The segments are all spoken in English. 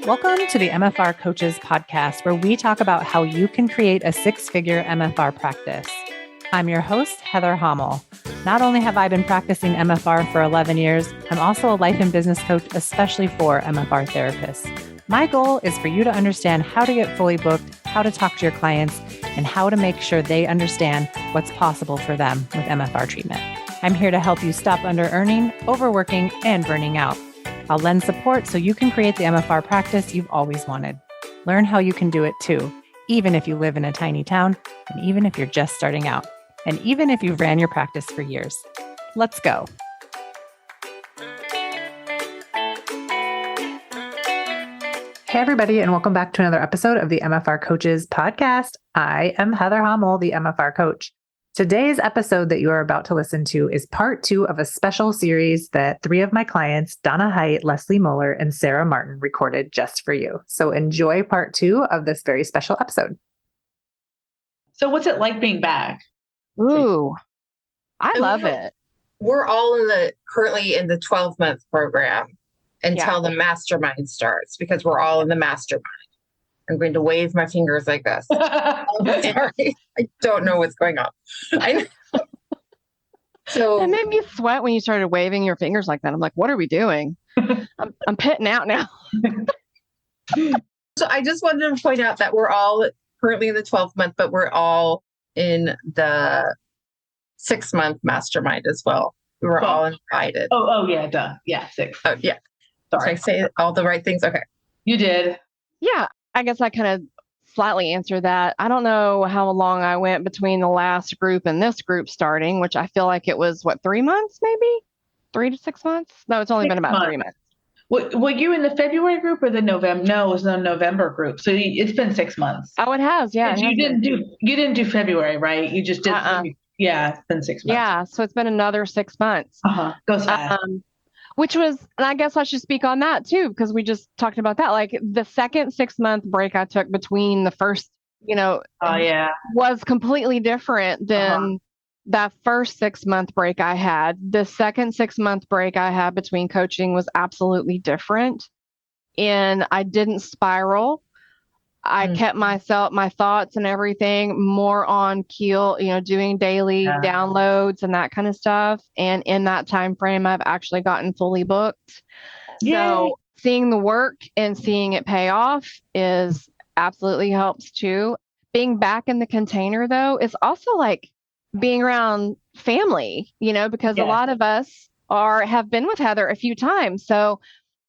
Welcome to the MFR Coaches Podcast, where we talk about how you can create a six-figure MFR practice. I'm your host, Heather Hommel. Not only have I been practicing MFR for 11 years, I'm also a life and business coach, especially for MFR therapists. My goal is for you to understand how to get fully booked, how to talk to your clients, and how to make sure they understand what's possible for them with MFR treatment. I'm here to help you stop under-earning, overworking, and burning out. I'll lend support so you can create the MFR practice you've always wanted. Learn how you can do it too, even if you live in a tiny town, and even if you're just starting out, and even if you've ran your practice for years. Let's go. Hey, everybody, and welcome back to another episode of the MFR Coaches Podcast. I am Heather Hommel, the MFR coach. Today's episode that you are about to listen to is part 2 of a special series that 3 of my clients, Donna, Leslie Moeller, and Sara Martin, recorded just for you. So enjoy part 2 of this very special episode. So what's it like being back? Ooh, I love it. We're all currently in the 12-month program until the mastermind starts, because we're all in the mastermind. I'm going to wave my fingers like this. Sorry, I don't know what's going on. So it made me sweat when you started waving your fingers like that. I'm like, what are we doing? I'm pitting out now. So I just wanted to point out that we're all currently in the 12th month, but we're all in the 6-month mastermind as well. We were all invited. Oh, yeah, duh. Yeah, 6. Oh, yeah. Sorry. Did I say all the right things? Okay. You did. Yeah, I guess I kind of slightly answered that. I don't know how long I went between the last group and this group starting, which I feel like it was, 3 months, maybe? 3 to 6 months? No, it's only been about 3 months. Were you in the February group or the November? No, it was the November group. So it's been 6 months. Oh, it has, yeah. You didn't do February, right? You just did. Yeah, it's been 6 months. Yeah, so it's been another 6 months. Goes fast. Which was, and I guess I should speak on that too, because we just talked about that. Like the second 6-month break I took between the first, was completely different than that first 6-month break I had. The second 6-month break I had between coaching was absolutely different. And I didn't spiral. I kept my thoughts and everything more on keel, doing daily downloads and that kind of stuff. And in that time frame, I've actually gotten fully booked. Yay. So seeing the work and seeing it pay off is absolutely helps too. Being back in the container, though, is also like being around family, because a lot of us have been with Heather a few times. So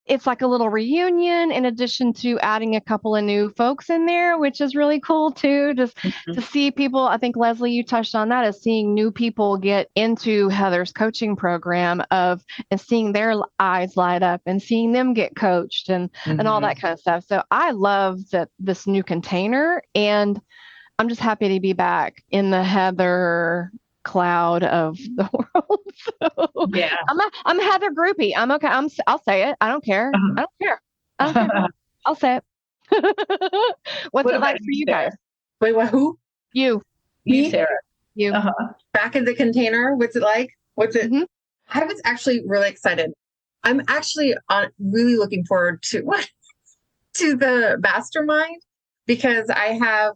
it's like a little reunion in addition to adding a couple of new folks in there, which is really cool too. Just to see people, I think Leslie, you touched on that, is seeing new people get into Heather's coaching program and seeing their eyes light up and seeing them get coached and all that kind of stuff. So I love this new container, and I'm just happy to be back in the Heather cloud of the world. So, yeah, I'm a Heather groupie. I'm okay. I'll say it. I don't care. I don't care. I'll say it. What's it like for you guys? Wait, what? Who? You, Sara. You. Back in the container. What's it like? What's it? I was actually really excited. I'm actually really looking forward to the mastermind, because I have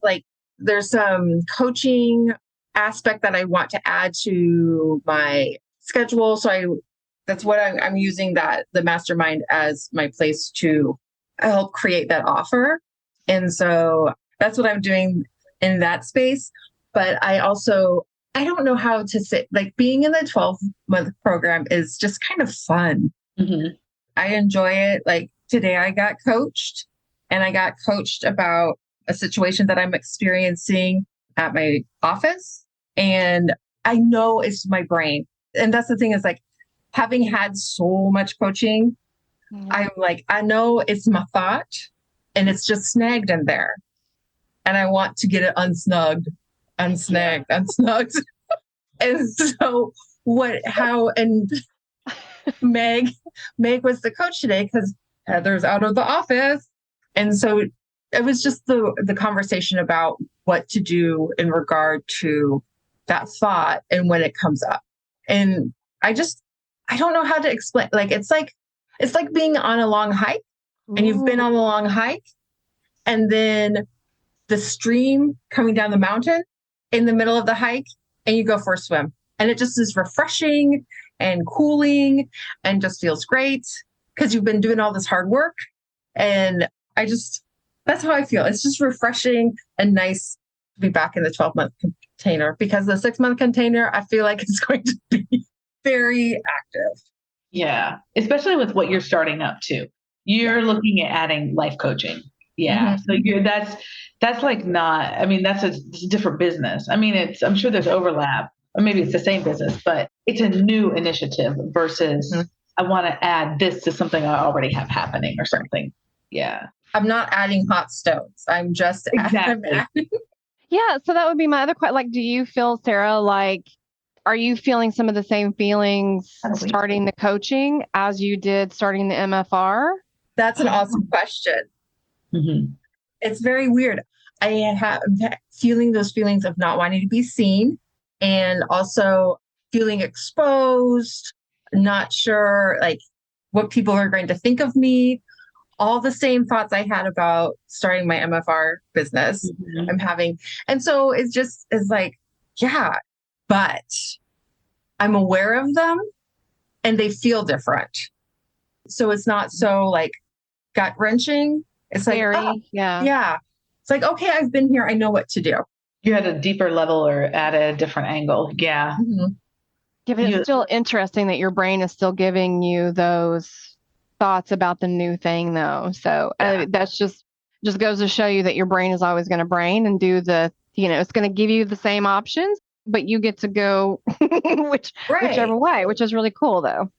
there's some coaching aspect that I want to add to my schedule. So that's what I'm using the mastermind as my place to help create that offer. And so that's what I'm doing in that space. But I don't know how to say, being in the 12-month program is just kind of fun. I enjoy it. Today I got coached, and I got coached about a situation that I'm experiencing at my office. And I know it's my brain. And that's the thing, is having had so much coaching, I'm I know it's my thought, and it's just snagged in there. And I want to get it unsnugged. And so and Meg was the coach today because Heather's out of the office. And so it was just the conversation about what to do in regard to that thought and when it comes up. And I don't know how to explain. It's like being on a long hike and you've been on a long hike, and then the stream coming down the mountain in the middle of the hike, and you go for a swim. And it just is refreshing and cooling and just feels great because you've been doing all this hard work. And that's how I feel. It's just refreshing and nice to be back in the 12-month container, because the 6-month container, I feel like it's going to be very active. Yeah. Especially with what you're starting up to. You're looking at adding life coaching. Yeah. So that's like not, I mean, it's a different business. I mean, I'm sure there's overlap, or maybe it's the same business, but it's a new initiative versus I want to add this to something I already have happening or something. Yeah. I'm not adding hot stones. I'm just exactly. adding. Yeah. So that would be my other question. Like, do you feel, Sara, like, are you feeling some of the same feelings starting the coaching as you did starting the MFR? That's an awesome question. Mm-hmm. It's very weird. I'm feeling those feelings of not wanting to be seen, and also feeling exposed, not sure like what people are going to think of me. All the same thoughts I had about starting my MFR business I'm having. And so it's like, yeah, but I'm aware of them and they feel different. So it's not so like gut wrenching. It's like, yeah. It's like, okay, I've been here. I know what to do. You're at a deeper level or at a different angle. Yeah. Mm-hmm. Yeah, but it's still interesting that your brain is still giving you those thoughts about the new thing, though. So that's just goes to show you that your brain is always going to brain and do it's going to give you the same options, but you get to go whichever way, which is really cool, though.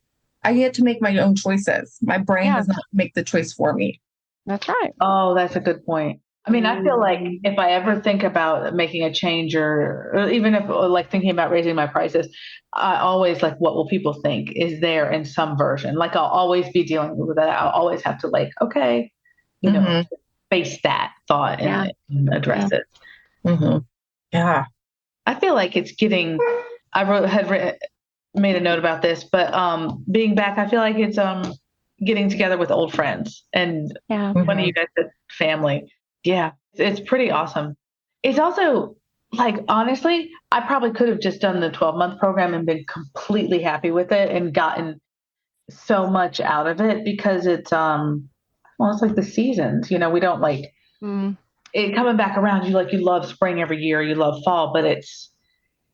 I get to make my own choices. My brain does not make the choice for me. That's right. Oh, that's a good point. I mean, I feel like if I ever think about making a change or even if like thinking about raising my prices, I always like, what will people think is there in some version? Like I'll always be dealing with that. I'll always have to like, okay, face that thought and address it. Mm-hmm. Yeah. I feel like it's getting, made a note about this, but being back, I feel like it's getting together with old friends and one of you guys said family. Yeah, it's pretty awesome. It's also like, honestly, I probably could have just done the 12-month program and been completely happy with it and gotten so much out of it because it's like the seasons, we don't like it coming back around. You love spring every year, you love fall, but it's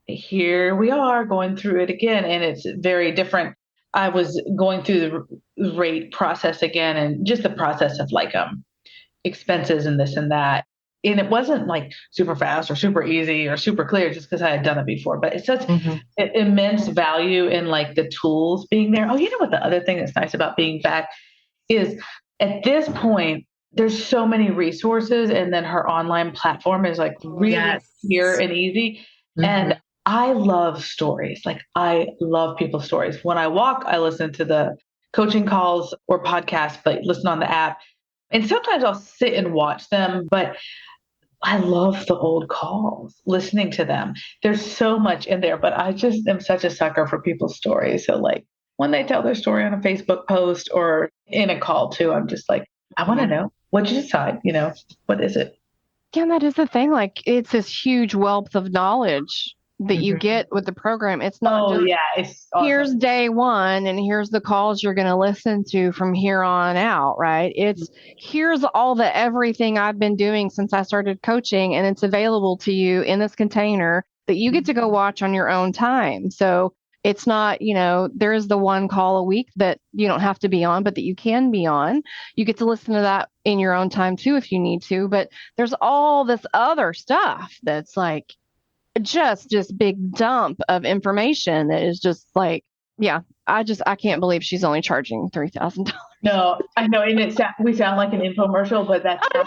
here we are going through it again. And it's very different. I was going through the rate process again and just the process of like, expenses and this and that. And it wasn't like super fast or super easy or super clear just because I had done it before, but it's such immense value in like the tools being there. Oh, you know what? The other thing that's nice about being back is at this point, there's so many resources. And then her online platform is like really clear and easy. And I love stories. Like I love people's stories. When I walk, I listen to the coaching calls or podcasts, but listen on the app. And sometimes I'll sit and watch them, but I love the old calls, listening to them. There's so much in there, but I just am such a sucker for people's stories. So like when they tell their story on a Facebook post or in a call too, I'm just like, I want to know, what'd you decide? What is it? Yeah, that is the thing. Like it's this huge wealth of knowledge that you get with the program. It's not it's awesome. Here's day one and here's the calls you're going to listen to from here on out, right? It's here's all everything I've been doing since I started coaching, and it's available to you in this container that you get to go watch on your own time. So it's not, there is the one call a week that you don't have to be on, but that you can be on. You get to listen to that in your own time too, if you need to, but there's all this other stuff that's like, just big dump of information that is just like, I can't believe she's only charging $3,000. No, I know. And we sound like an infomercial, but that's I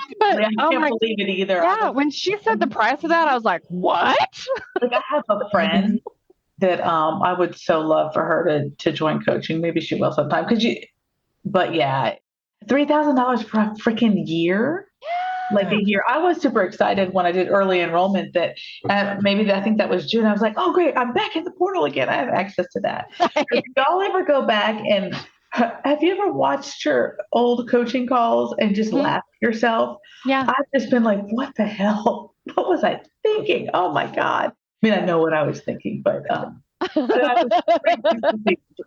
can't believe it either. Yeah. When she said the price of that, I was like, what? Like I have a friend that I would so love for her to join coaching. Maybe she will sometime. But yeah, $3,000 for a freaking year. Like a year. I was super excited when I did early enrollment that I think that was June. I was like, oh, great. I'm back in the portal again. I have access to that. If y'all ever go back and Have you ever watched your old coaching calls and just laughed at yourself? Yeah. I've just been like, what the hell? What was I thinking? Oh my God. I mean, I know what I was thinking, but I was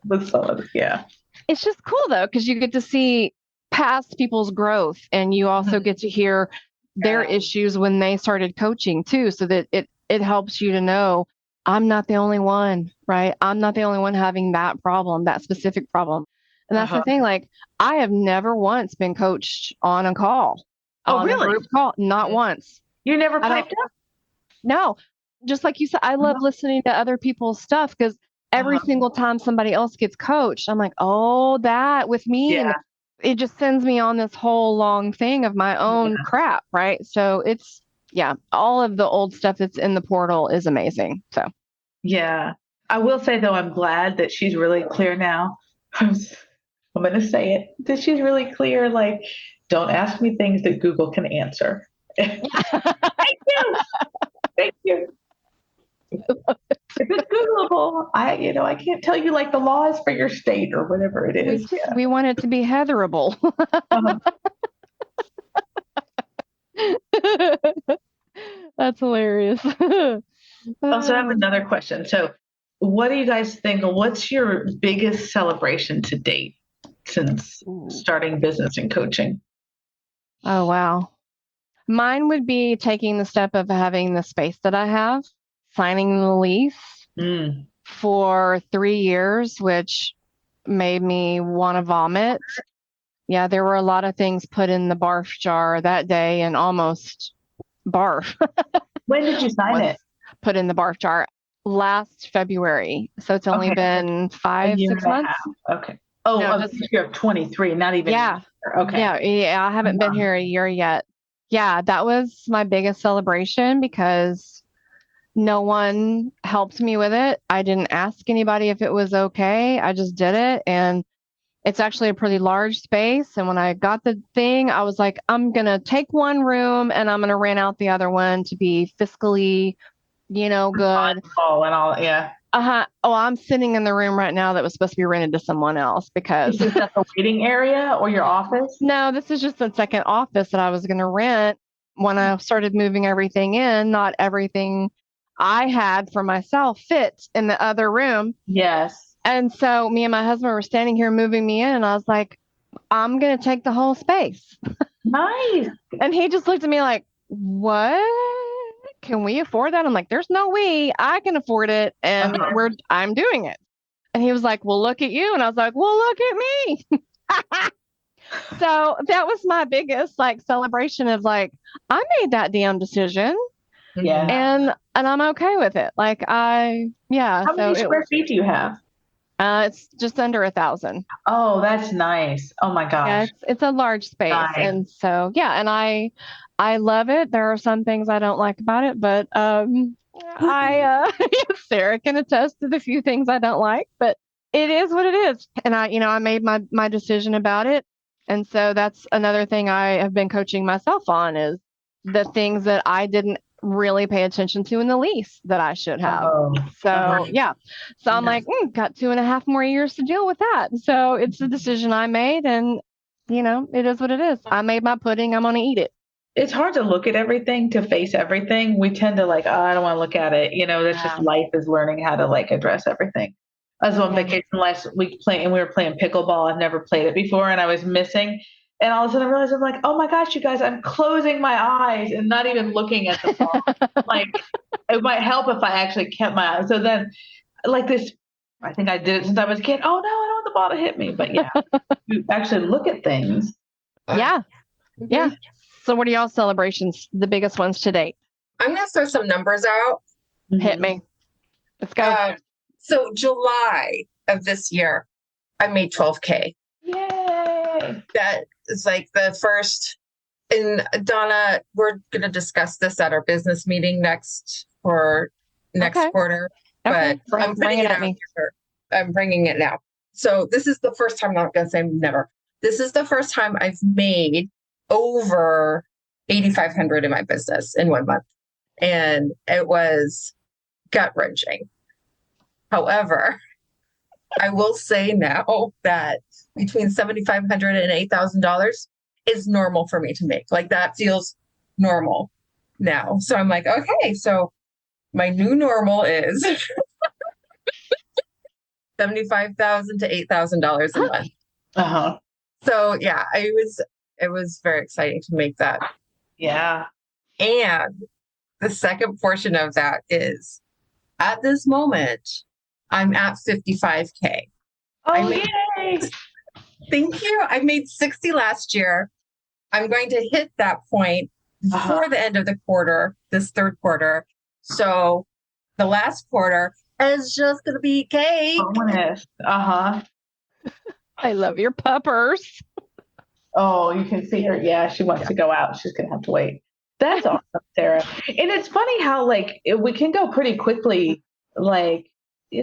with someone. Yeah. It's just cool though, because you get to see past people's growth, and you also get to hear their issues when they started coaching too, so that it helps you to know I'm not the only one, right? I'm not the only one having that problem, that specific problem. And that's the thing. Like, I have never once been coached on a call. Oh, on really? A group call. Not once. You never piped up? No. Just like you said, I love listening to other people's stuff, because every single time somebody else gets coached, I'm like, oh, that with me. Yeah. And it just sends me on this whole long thing of my own crap, right? So it's, all of the old stuff that's in the portal is amazing. So, yeah. I will say, though, I'm glad that she's really clear now. I'm going to say it, that she's really clear. Like, don't ask me things that Google can answer. Thank you. Thank you. If it's Googleable, I can't tell you like the laws for your state or whatever it is. We want it to be Heatherable. That's hilarious. Also, I have another question. So, what do you guys think? What's your biggest celebration to date since starting business and coaching? Oh, wow. Mine would be taking the step of having the space that I have, signing the lease for 3 years, which made me want to vomit. Yeah, there were a lot of things put in the barf jar that day, and almost barf. When did you sign it? Put in the barf jar last February. So it's only been 5-6 months. Okay. Oh, no, you're 23, not even. Yeah. Okay. Yeah. I haven't been here a year yet. Yeah, that was my biggest celebration, because no one helped me with it. I didn't ask anybody if it was okay. I just did it. And it's actually a pretty large space. And when I got the thing, I was like, I'm going to take one room and I'm going to rent out the other one to be fiscally, good. Oh, and all, yeah. Oh, I'm sitting in the room right now that was supposed to be rented to someone else, because. Is that the waiting area or your office? No, this is just the second office that I was going to rent. When I started moving everything in, not everything I had for myself fit in the other room. Yes. And so me and my husband were standing here moving me in, and I was like, I'm going to take the whole space. Nice. And he just looked at me like, what? Can we afford that? I'm like, there's no way. I can afford it. And I'm doing it. And he was like, well, look at you. And I was like, well, look at me. So that was my biggest celebration of I made that damn decision. Yeah. And I'm okay with it. How many square feet do you have? It's just under 1,000. Oh, that's nice. Oh my gosh. Yeah, it's a large space. Nice. And so, and I love it. There are some things I don't like about it, but Sara can attest to the few things I don't like, but it is what it is. And I made my decision about it. And so that's another thing I have been coaching myself on, is the things that I didn't really pay attention to in the lease that I should have. So I'm like, got 2.5 more years to deal with that. So it's a decision I made, and it is what it is. I made my pudding. I'm going to eat it. It's hard to look at everything, to face everything. We tend to I don't want to look at it. That's just life, is learning how to address everything. I was on vacation last week and we were playing pickleball. I've never played it before, and I was missing. And all of a sudden I realized, I'm like, oh my gosh, you guys, I'm closing my eyes and not even looking at the ball. It might help if I actually kept my eyes. So then this, I think I did it since I was a kid. Oh no, I don't want the ball to hit me. But you actually look at things. Yeah. Yeah. So what are y'all celebrations, the biggest ones to date? I'm going to throw some numbers out. Hit me. Let's go. So July of this year, I made 12K. Yay. That is the first. And Donna, we're going to discuss this at our business meeting next quarter. Okay. But I'm bringing it out here. I'm bringing it now. So this is the first time, I'm not going to say never. This is the first time I've made over 8,500 in my business in 1 month. And it was gut-wrenching. However, I will say now that between $7,500 and $8,000 is normal for me to make. Like that feels normal now. So I'm like, okay, so my new normal is $75,000 to $8,000 a month. Uh-huh. So yeah, it was very exciting to make that. Yeah. And the second portion of that is at this moment, I'm at 55K. Oh, yay. Thank you. I made 60 last year. I'm going to hit that point before the end of the quarter, this third quarter. So the last quarter is just going to be cake. Bonus. Uh-huh. I love your puppers. Oh, you can see her. Yeah, she wants to go out. She's going to have to wait. That's awesome, Sara. And it's funny how we can go pretty quickly, like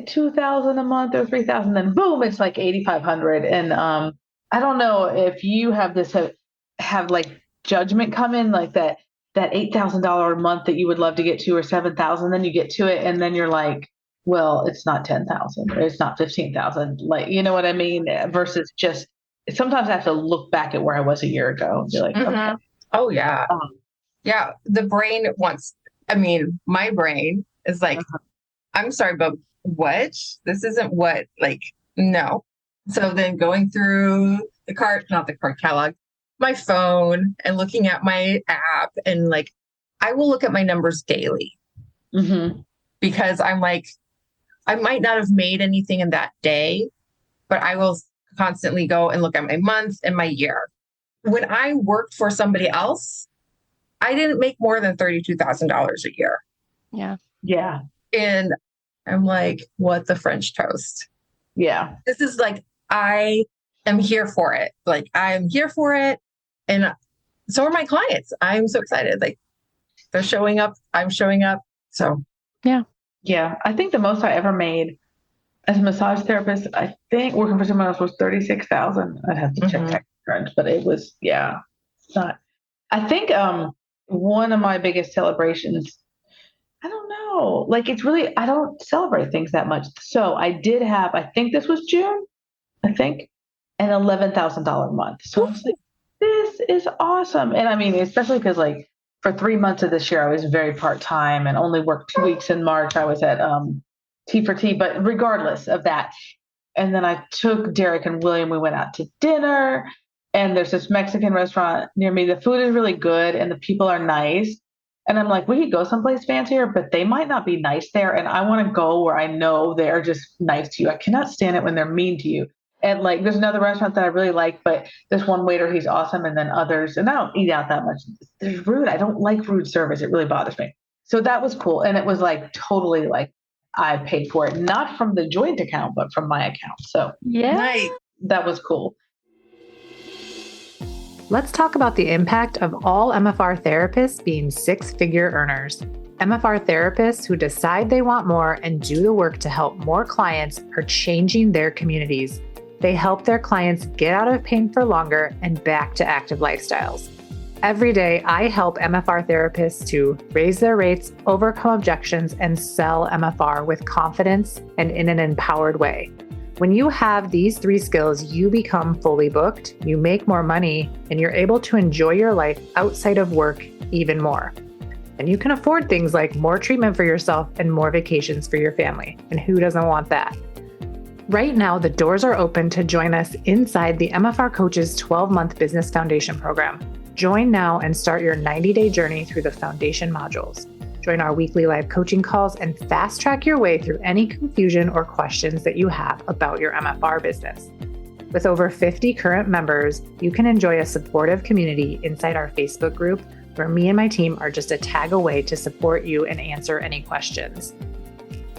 2,000 a month or 3,000, then boom, it's like 8,500. And I don't know if you have this have like judgment come in, like that $8,000 a month that you would love to get to, or 7,000, then you get to it, and then you're like, well, it's not 10,000 or it's not 15,000. Like, you know what I mean? Versus just sometimes I have to look back at where I was a year ago and be like, okay. Oh yeah. Yeah. The brain wants, my brain is like, I'm sorry, but what? This isn't what, no. So then going through not the cart catalog, my phone and looking at my app, and I will look at my numbers daily because I'm like, I might not have made anything in that day, but I will constantly go and look at my month and my year. When I worked for somebody else, I didn't make more than $32,000 a year. Yeah. Yeah. And I'm like, what the French toast? Yeah. This is I am here for it. I'm here for it. And so are my clients. I'm so excited. They're showing up. I'm showing up. So yeah. Yeah. I think the most I ever made as a massage therapist, I think working for someone else, was $36,000. I'd have to check tax returns, but it was, yeah. It's not. I think one of my biggest celebrations, I don't know, it's really, I don't celebrate things that much. So I did have, I think this was June, an $11,000 month. So I was like, this is awesome. And especially because for 3 months of this year, I was very part-time and only worked 2 weeks in March. I was at T4T, but regardless of that. And then I took Derek and William, we went out to dinner, and there's this Mexican restaurant near me. The food is really good and the people are nice. And I'm like, we could go someplace fancier, but they might not be nice there. And I want to go where I know they're just nice to you. I cannot stand it when they're mean to you. And there's another restaurant that I really like, but this one waiter, he's awesome. And then others, and I don't eat out that much. They're rude. I don't like rude service. It really bothers me. So that was cool. And it was totally I paid for it, not from the joint account, but from my account. So yeah, that was cool. Let's talk about the impact of all MFR therapists being six-figure earners. MFR therapists who decide they want more and do the work to help more clients are changing their communities. They help their clients get out of pain for longer and back to active lifestyles. Every day, I help MFR therapists to raise their rates, overcome objections, and sell MFR with confidence and in an empowered way. When you have these 3 skills, you become fully booked, you make more money, and you're able to enjoy your life outside of work even more. And you can afford things like more treatment for yourself and more vacations for your family. And who doesn't want that? Right now, the doors are open to join us inside the MFR Coaches 12-month Business Foundation program. Join now and start your 90-day journey through the foundation modules. Join our weekly live coaching calls and fast track your way through any confusion or questions that you have about your MFR business. With over 50 current members, you can enjoy a supportive community inside our Facebook group where me and my team are just a tag away to support you and answer any questions.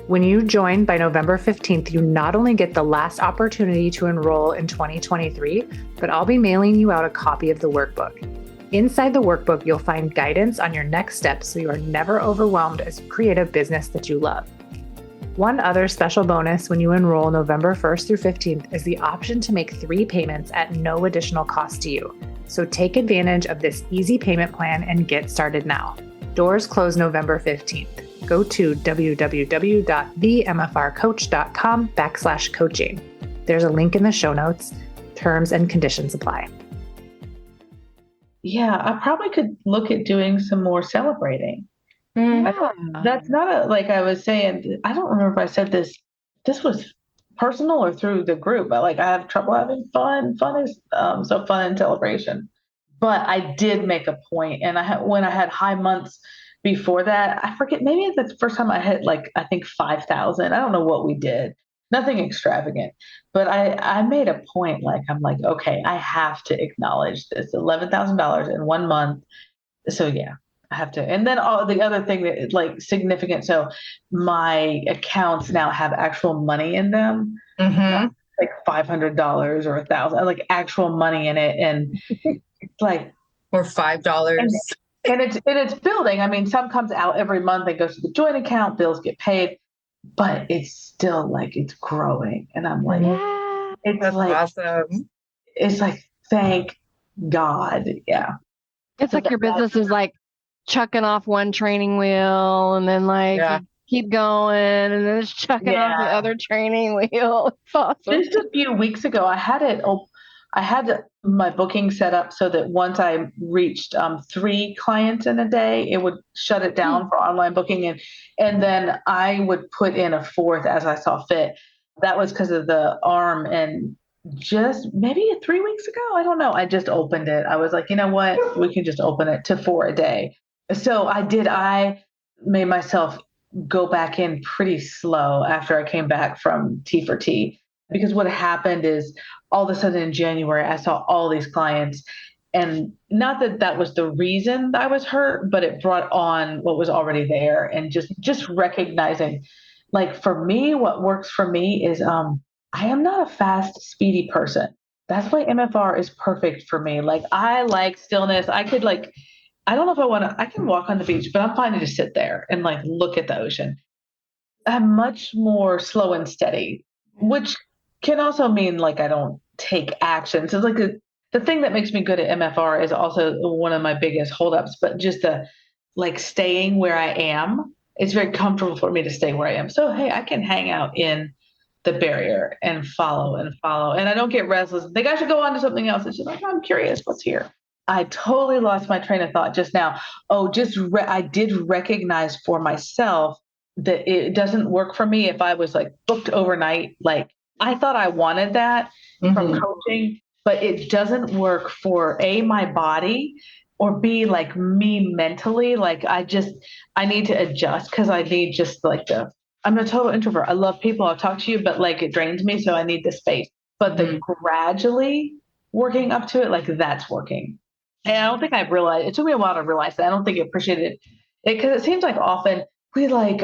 When you join by November 15th, you not only get the last opportunity to enroll in 2023, but I'll be mailing you out a copy of the workbook. Inside the workbook, you'll find guidance on your next steps so you are never overwhelmed as you create a business that you love. One other special bonus when you enroll November 1st through 15th is the option to make 3 payments at no additional cost to you. So take advantage of this easy payment plan and get started now. Doors close November 15th. go to www.themfrcoach.com/coaching. There's a link in the show notes. Terms and conditions apply. Yeah, I probably could look at doing some more celebrating. That's not like I was saying, I don't remember if I said this was personal or through the group, but like I have trouble having fun. Fun is so fun and celebration. But I did make a point, and when I had high months before that, I forget, maybe that's the first time I hit like, I think 5,000. I don't know what we did. Nothing extravagant, but I made a point, like, I'm like, okay, I have to acknowledge this $11,000 in 1 month. So yeah, I have to. And then all the other thing that like significant. So my accounts now have actual money in them, like $500 or $1,000, like actual money in it. And it's like, or $5. And it's building. I mean, some comes out every month and goes to the joint account, bills get paid. But it's still like it's growing, and I'm like, it's like awesome. It's like, thank God, yeah. It's so like your business is like chucking off one training wheel, and then like keep going, and then it's chucking off the other training wheel. It's awesome. Just a few weeks ago, I had my booking set up so that once I reached 3 clients in a day, it would shut it down for online booking. And then I would put in a 4th as I saw fit. That was because of the arm. And just maybe 3 weeks ago, I don't know, I just opened it. I was like, you know what? We can just open it to 4 a day. So I made myself go back in pretty slow after I came back from T4T. Because what happened is all of a sudden in January, I saw all these clients, and not that was the reason I was hurt, but it brought on what was already there. And just recognizing, like, for me, what works for me is I am not a fast, speedy person. That's why MFR is perfect for me. Like, I like stillness. I could I don't know if I can walk on the beach, but I'm fine to just sit there and like look at the ocean. I'm much more slow and steady, which can also mean like I don't take action. So like the thing that makes me good at MFR is also one of my biggest holdups, but just the like staying where I am. It's very comfortable for me to stay where I am. So hey, I can hang out in the barrier and follow, and I don't get restless and think I should go on to something else. It's just like, I'm curious what's here. I totally lost my train of thought just now. I did recognize for myself that it doesn't work for me if I was like booked overnight. Like, I thought I wanted that from coaching, but it doesn't work for A, my body, or B, like me mentally. Like I need to adjust because I need just like I'm a total introvert. I love people. I'll talk to you, but like it drains me. So I need the space, but the gradually working up to it, like that's working. And I don't think I've realized, it took me a while to realize that. I don't think I appreciated it because it seems like often we like,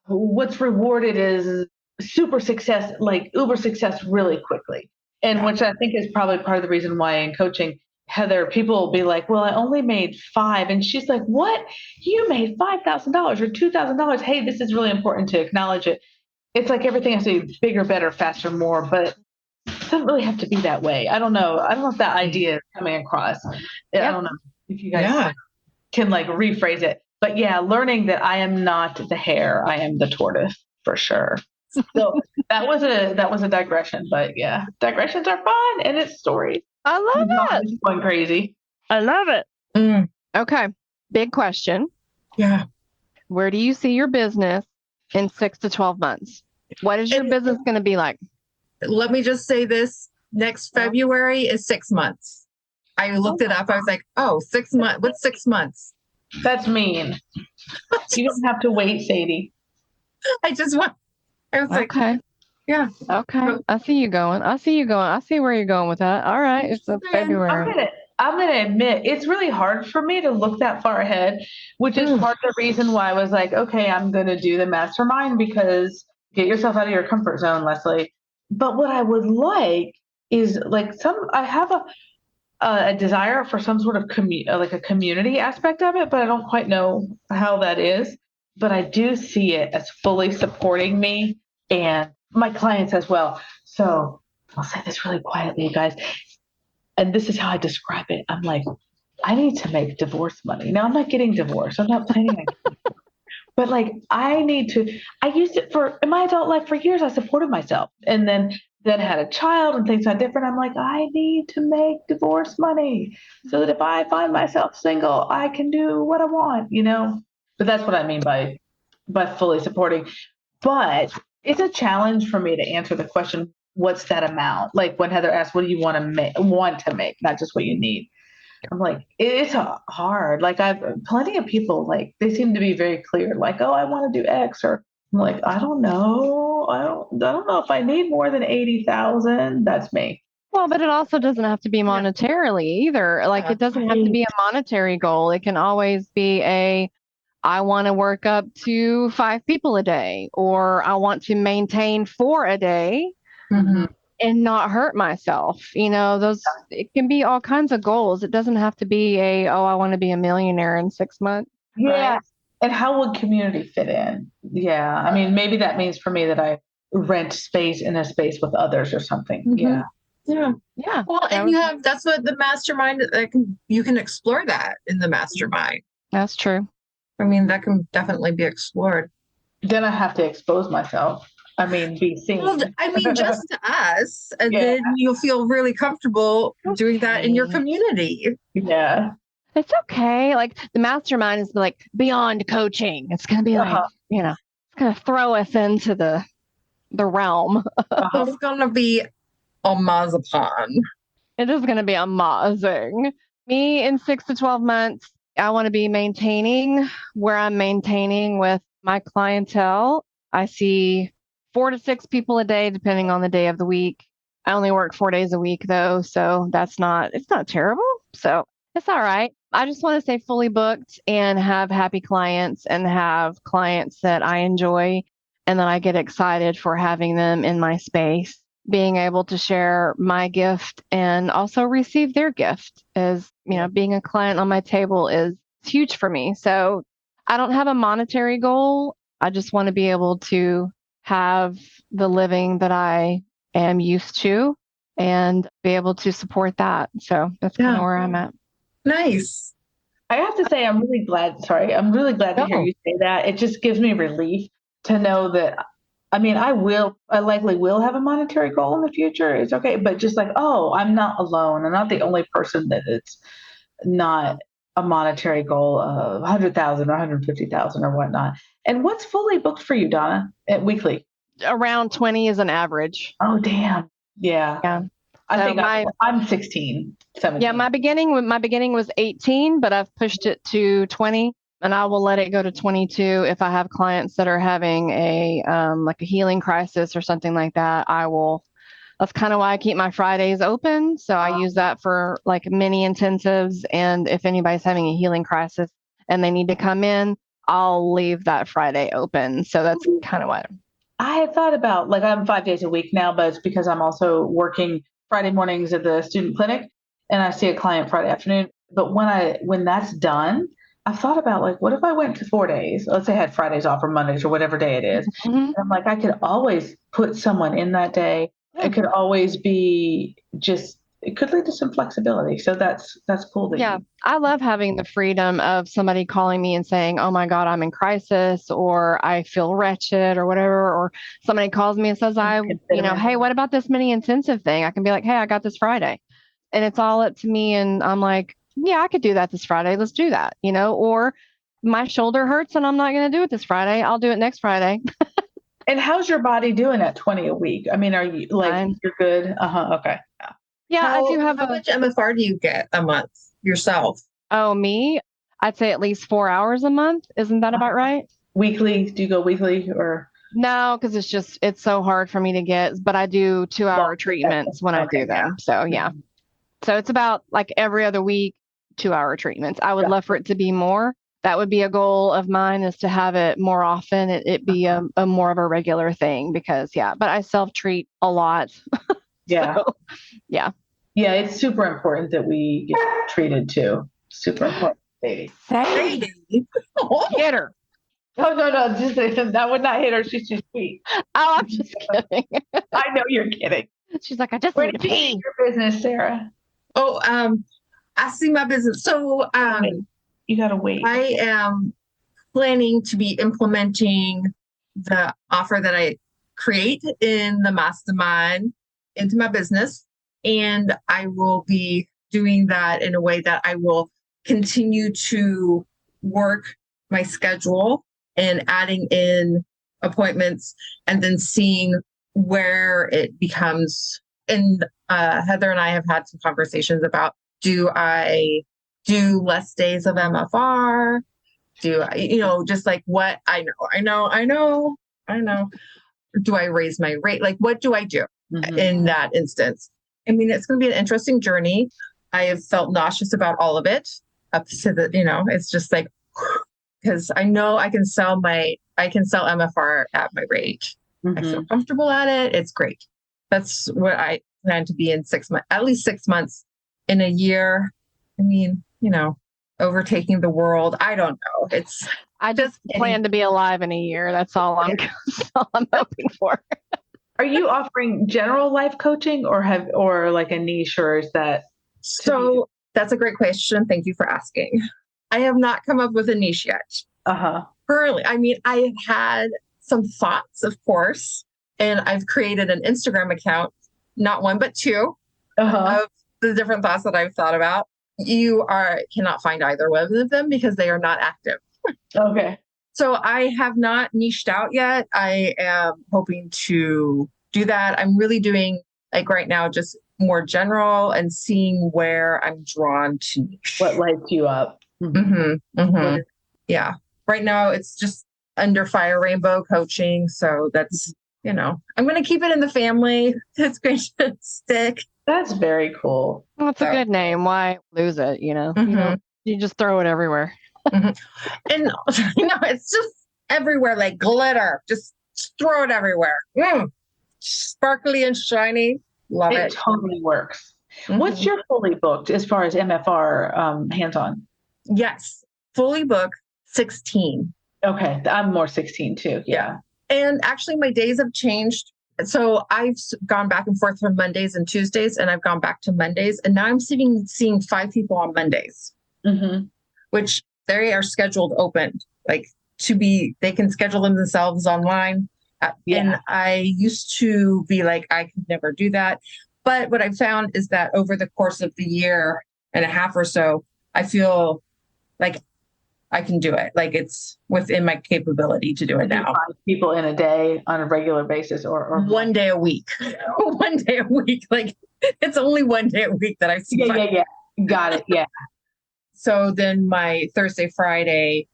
what's rewarded is super success, like uber success really quickly. And which I think is probably part of the reason why in coaching, Heather, people will be like, well, I only made 5. And she's like, what? You made $5,000 or $2,000. Hey, this is really important to acknowledge it. It's like everything has to be bigger, better, faster, more, but it doesn't really have to be that way. I don't know if that idea is coming across. I don't know if you guys can like rephrase it, but yeah, learning that I am not the hare. I am the tortoise for sure. So that was a digression, but yeah, digressions are fun and it's stories. I love it. Going crazy. I love it. Okay. Big question. Yeah. Where do you see your business in 6 to 12 months? What is your business going to be like? Let me just say this. Next February is 6 monthts. I looked it up. I was like, 6 months. What's 6 months? That's mean. You don't have to wait, Sadie. I was like, okay. Yeah. Okay. I see you going. I see where you're going with that. All right. It's February. I'm going to admit it's really hard for me to look that far ahead, which is part of the reason why I was like, okay, I'm going to do the mastermind, because get yourself out of your comfort zone, Leslie. But what I would like is like I have a desire for some sort of like a community aspect of it, but I don't quite know how that is. But I do see it as fully supporting me and my clients as well. So I'll say this really quietly, you guys. And this is how I describe it. I'm like, I need to make divorce money. Now, I'm not getting divorced. I'm not planning on getting divorced. But like, I used it in my adult life for years. I supported myself and then had a child and things are different. I'm like, I need to make divorce money so that if I find myself single, I can do what I want, but that's what I mean by fully supporting. But it's a challenge for me to answer the question, what's that amount? Like when Heather asked, what do you want to make, not just what you need. I'm like, it's hard. Like I've plenty of people, like they seem to be very clear, like, oh, I want to do X, or I'm like, I don't know. I don't know if I need more than 80,000. That's me. Well, but it also doesn't have to be monetarily either. Like it doesn't have to be a monetary goal. It can always be I want to work up to 5 people a day, or I want to maintain 4 a day. Mm-hmm. And not hurt myself. It can be all kinds of goals. It doesn't have to be I want to be a millionaire in 6 months. Yeah. Right? And how would community fit in? Yeah. I mean, maybe that means for me that I rent space in a space with others or something. Mm-hmm. Yeah. Yeah. Yeah. Well, and that's what the mastermind, you can explore that in the mastermind. That's true. I mean, that can definitely be explored. Then I have to expose myself. I mean, be seen. Well, I mean, just to us, and then you'll feel really comfortable doing that in your community. Yeah. It's okay. Like the mastermind is like beyond coaching. It's going to be like, it's going to throw us into the realm. It's going to be amazing. It is going to be amazing. Me in 6 to 12 months, I want to be maintaining where I'm maintaining with my clientele. I see 4 to 6 people a day, depending on the day of the week. I only work 4 days a week though. So it's not terrible. So it's all right. I just want to stay fully booked and have happy clients and have clients that I enjoy and that I get excited for having them in my space. Being able to share my gift and also receive their gift is, being a client on my table is huge for me. So I don't have a monetary goal. I just want to be able to have the living that I am used to and be able to support that. So that's kind of where I'm at. Nice. I have to say, I'm really glad to hear you say that. It just gives me relief to know that, I mean, I likely will have a monetary goal in the future. It's okay. But just like, I'm not alone. I'm not the only person that it's not a monetary goal of 100,000 or 150,000 or whatnot. And what's fully booked for you, Donna, at weekly? Around 20 is an average. Oh, damn. Yeah. I think I'm 16, 17. Yeah, my beginning was 18, but I've pushed it to 20, and I will let it go to 22 if I have clients that are having a healing crisis or something like that. That's kind of why I keep my Fridays open. So I use that for like mini intensives. And if anybody's having a healing crisis and they need to come in, I'll leave that Friday open. So that's kind of what I had thought about. Like I'm 5 days a week now, but it's because I'm also working Friday mornings at the student clinic and I see a client Friday afternoon. But when that's done, I've thought about like, what if I went to 4 days? Let's say I had Fridays off or Mondays or whatever day it is. Mm-hmm. And I'm like, I could always put someone in that day. It could always be it could lead to some flexibility. So that's cool. I love having the freedom of somebody calling me and saying, oh my God, I'm in crisis, or I feel wretched or whatever. Or somebody calls me and says, hey, what about this mini intensive thing? I can be like, hey, I got this Friday. And it's all up to me. And I'm like, yeah, I could do that this Friday. Let's do that. Or my shoulder hurts and I'm not going to do it this Friday. I'll do it next Friday. And how's your body doing at 20 a week? I mean, are you you're good? Okay. Yeah, I do have how much MFR do you get a month yourself? Oh, me? I'd say at least 4 hours a month. Isn't that about right? Weekly? Do you go weekly or? No, because it's so hard for me to get, but I do 2-hour treatments when I do them. So yeah. So it's about like every other week, 2-hour treatments. I would love for it to be more. That would be a goal of mine, is to have it more often. It be a more of a regular thing because, but I self-treat a lot. Yeah. So, yeah. Yeah. It's super important that we get treated too. Super important, baby. Sadie. Get her. Oh, no. Just, that would not hit her. She's too sweet. Oh, I'm just kidding. I know you're kidding. She's like, I just Where need to pee. Your business, Sara? Oh, I see my business. So, you got to wait. I am planning to be implementing the offer that I create in the mastermind into my business. And I will be doing that in a way that I will continue to work my schedule and adding in appointments and then seeing where it becomes. And Heather and I have had some conversations about, do I do less days of MFR? Do I, just like what I know. Do I raise my rate? Like, what do I do in that instance? I mean, it's going to be an interesting journey. I have felt nauseous about all of it up to the, it's just like, because I know I can sell MFR at my rate. I feel comfortable at it. It's great. That's what I plan to be in 6 months, at least 6 months. In a year. I mean, overtaking the world. I don't know. I just plan to be alive in a year. That's all I'm hoping for. Are you offering general life coaching or like a niche, or is that? So that's a great question. Thank you for asking. I have not come up with a niche yet. Currently, I mean, I have had some thoughts, of course, and I've created an Instagram account, not one, but two, of the different thoughts that I've thought about. You cannot find either one of them because they are not active. Okay. So I have not niched out yet. I am hoping to do that. I'm really doing, like right now, just more general and seeing where I'm drawn to niche. What lights you up? Yeah. Right now it's just under Fire Rainbow Coaching. So that's, I'm going to keep it in the family. It's going to stick. That's very cool. Well, it's a good name. Why lose it? You just throw it everywhere. And it's just everywhere, like glitter. Just throw it everywhere. Sparkly and shiny. Love it. It totally works. What's your fully booked as far as MFR hands-on? Yes. Fully booked 16. Okay. I'm more 16 too. Yeah. And actually my days have changed. So I've gone back and forth from Mondays and Tuesdays, and I've gone back to Mondays. And now I'm seeing 5 people on Mondays, which they are scheduled open, like they can schedule them themselves online. And I used to be like, I could never do that. But what I found is that over the course of the year and a half or so, I feel like I can do it. Like it's within my capability to do it now. 5 people in a day on a regular basis or 1 day a week. 1 day a week. Like it's only 1 day a week that I see. Yeah. Got it. Yeah. So then my Thursday, Friday,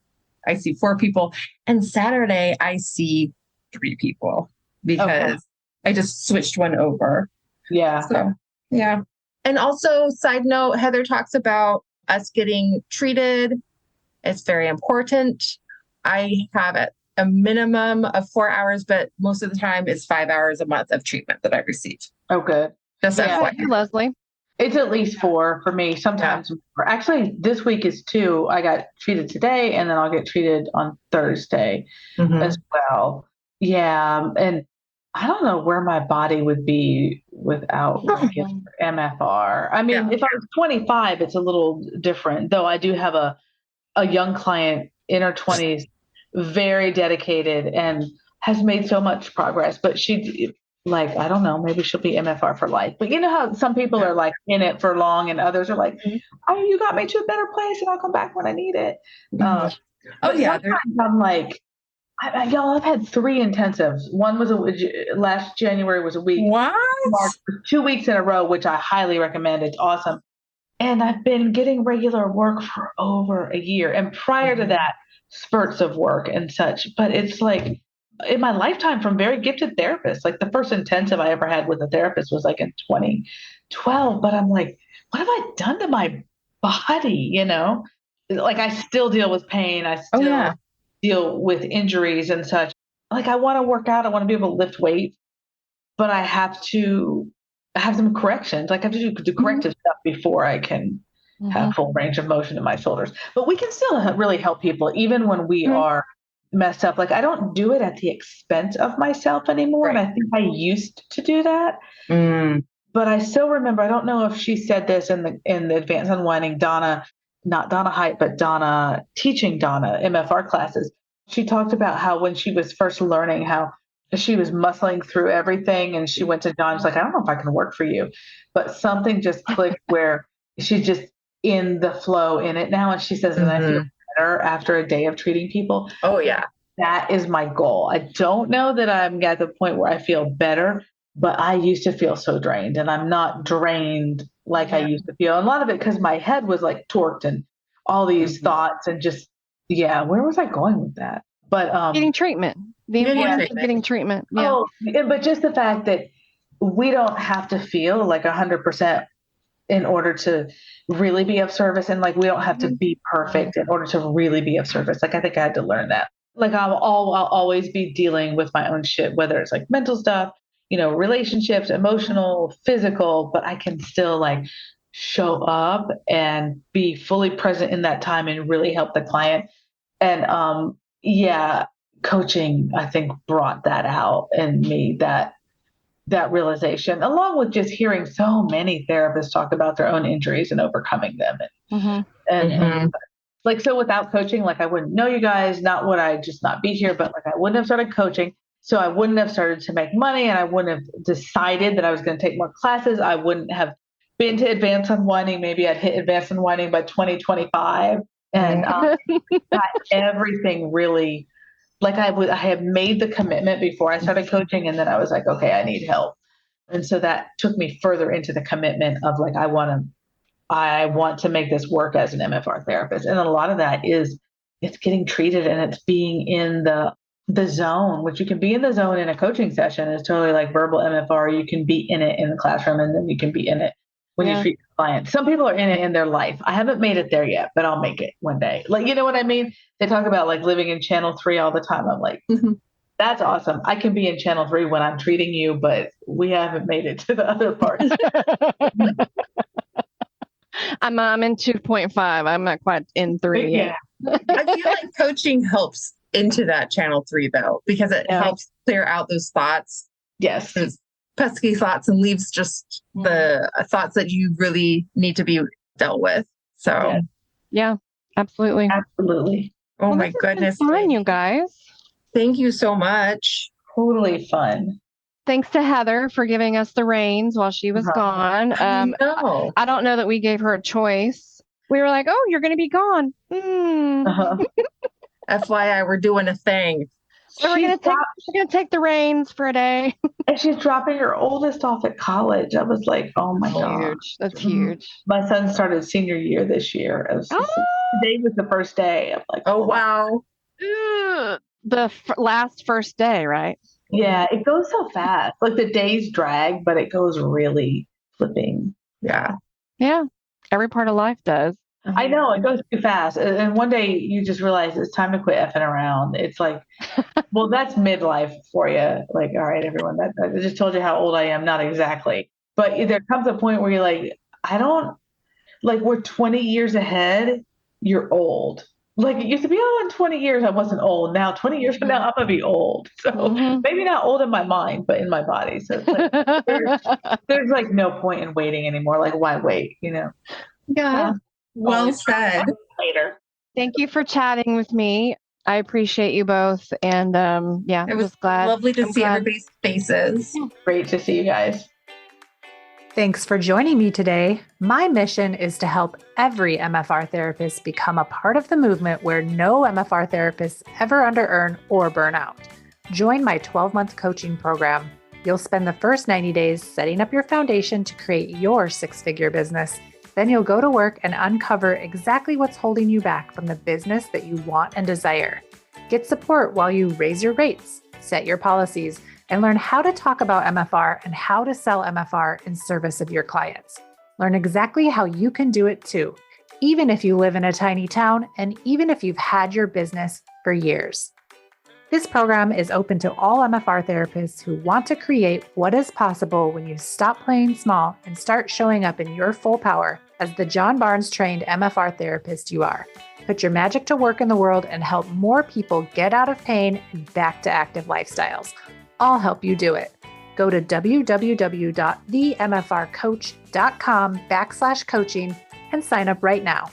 I see 4 people. And Saturday I see 3 people because I just switched one over. Yeah. So, yeah. And also, side note, Heather talks about us getting treated. It's very important. I have a minimum of 4 hours, but most of the time it's 5 hours a month of treatment that I receive. Oh, good. Just Thank you, Leslie. It's at least 4 for me. Sometimes more. Actually, this week is 2. I got treated today, and then I'll get treated on Thursday as well. Yeah. And I don't know where my body would be without MFR. I mean, if I was 25, it's a little different, though I do have a young client in her 20s, very dedicated and has made so much progress, but she I don't know, maybe she'll be MFR for life. But you know how some people are like in it for long and others are like, oh, you got me to a better place and I'll come back when I need it. I'm like, I've had 3 intensives. One was last January was a week. What? March, 2 weeks in a row, which I highly recommend. It's awesome. And I've been getting regular work for over a year. And prior to that, spurts of work and such. But it's like in my lifetime from very gifted therapists, like the first intensive I ever had with a therapist was like in 2012. But I'm like, what have I done to my body? Like I still deal with pain. I still deal with injuries and such. Like I want to work out. I want to be able to lift weight, but I have to have some corrections. Like I have to do the corrective stuff before I can have full range of motion in my shoulders. But we can still really help people even when we are messed up. Like I don't do it at the expense of myself anymore. And I think I used to do that. But I still remember, I don't know if she said this in the Advanced Unwinding, Donna, not Donna Height, but Donna teaching Donna MFR classes. She talked about how when she was first learning, how she was muscling through everything, and she went to John. She's like, I don't know if I can work for you, but something just clicked where she's just in the flow in it now. And she says, and I feel better after a day of treating people. Oh yeah. That is my goal. I don't know that I'm at the point where I feel better, but I used to feel so drained, and I'm not drained like I used to feel. And a lot of it because my head was like torqued and all these thoughts and just, where was I going with that? But getting treatment. The importance of getting treatment. Yeah. Oh, but just the fact that we don't have to feel like 100% in order to really be of service. And like, we don't have to be perfect in order to really be of service. Like, I think I had to learn that. Like, I'll always be dealing with my own shit, whether it's like mental stuff, relationships, emotional, physical, but I can still like show up and be fully present in that time and really help the client. And, coaching, I think, brought that out in me, that realization, along with just hearing so many therapists talk about their own injuries and overcoming them. And like, so without coaching, like, I wouldn't know you guys, not would I just not be here, but like, I wouldn't have started coaching. So I wouldn't have started to make money, and I wouldn't have decided that I was going to take more classes. I wouldn't have been to Advanced Unwinding. Maybe I'd hit Advanced Unwinding by 2025. And everything really, like, I had made the commitment before I started coaching, and then I was like, okay, I need help. And so that took me further into the commitment of like, I want to make this work as an MFR therapist. And a lot of that is, it's getting treated and it's being in the zone, which you can be in the zone in a coaching session is totally like verbal MFR. You can be in it in the classroom, and then you can be in it when you treat your clients. Some people are in it in their life. I haven't made it there yet, but I'll make it one day. Like, you know what I mean? They talk about like living in channel 3 all the time. I'm like, that's awesome. I can be in channel 3 when I'm treating you, but we haven't made it to the other parts. I'm in 2.5. I'm not quite in 3 yet. I feel like coaching helps into that channel 3 though, because it helps clear out those thoughts. Yes. Those pesky thoughts, and leaves just the thoughts that you really need to be dealt with. So yeah, absolutely. Absolutely. Oh, well, my goodness. Fun, you guys. Thank you so much. Totally fun. Thanks to Heather for giving us the reins while she was gone. I don't know that we gave her a choice. We were like, oh, you're going to be gone. FYI, we're doing a thing. So we're going to take the reins for a day. And she's dropping her oldest off at college. I was like, oh my God. That's huge. My son started senior year this year. Today was the first day. I'm like, oh, wow. The last first day, right? Yeah, it goes so fast. Like, the days drag, but it goes really flipping. Yeah. Yeah. Every part of life does. I know, it goes too fast. And one day you just realize it's time to quit effing around. It's like, well, that's midlife for you. Like, all right, everyone, I just told you how old I am. Not exactly. But there comes a point where you're like, we're 20 years ahead. You're old. Like, it used to be, in 20 years, I wasn't old. Now, 20 years from now, I'm going to be old. So maybe not old in my mind, but in my body. So it's like, there's like no point in waiting anymore. Like, why wait, Yeah. Well said. Later. Thank you for chatting with me. I appreciate you both. And it was glad. Lovely to see everybody's faces. Great to see you guys. Thanks for joining me today. My mission is to help every MFR therapist become a part of the movement where no MFR therapists ever under-earn or burn out. Join my 12-month coaching program. You'll spend the first 90 days setting up your foundation to create your six-figure business. Then you'll go to work and uncover exactly what's holding you back from the business that you want and desire. Get support while you raise your rates, set your policies, and learn how to talk about MFR and how to sell MFR in service of your clients. Learn exactly how you can do it too, even if you live in a tiny town and even if you've had your business for years. This program is open to all MFR therapists who want to create what is possible when you stop playing small and start showing up in your full power as the John Barnes trained MFR therapist you are. Put your magic to work in the world and help more people get out of pain and back to active lifestyles. I'll help you do it. Go to www.themfrcoach.com/coaching and sign up right now.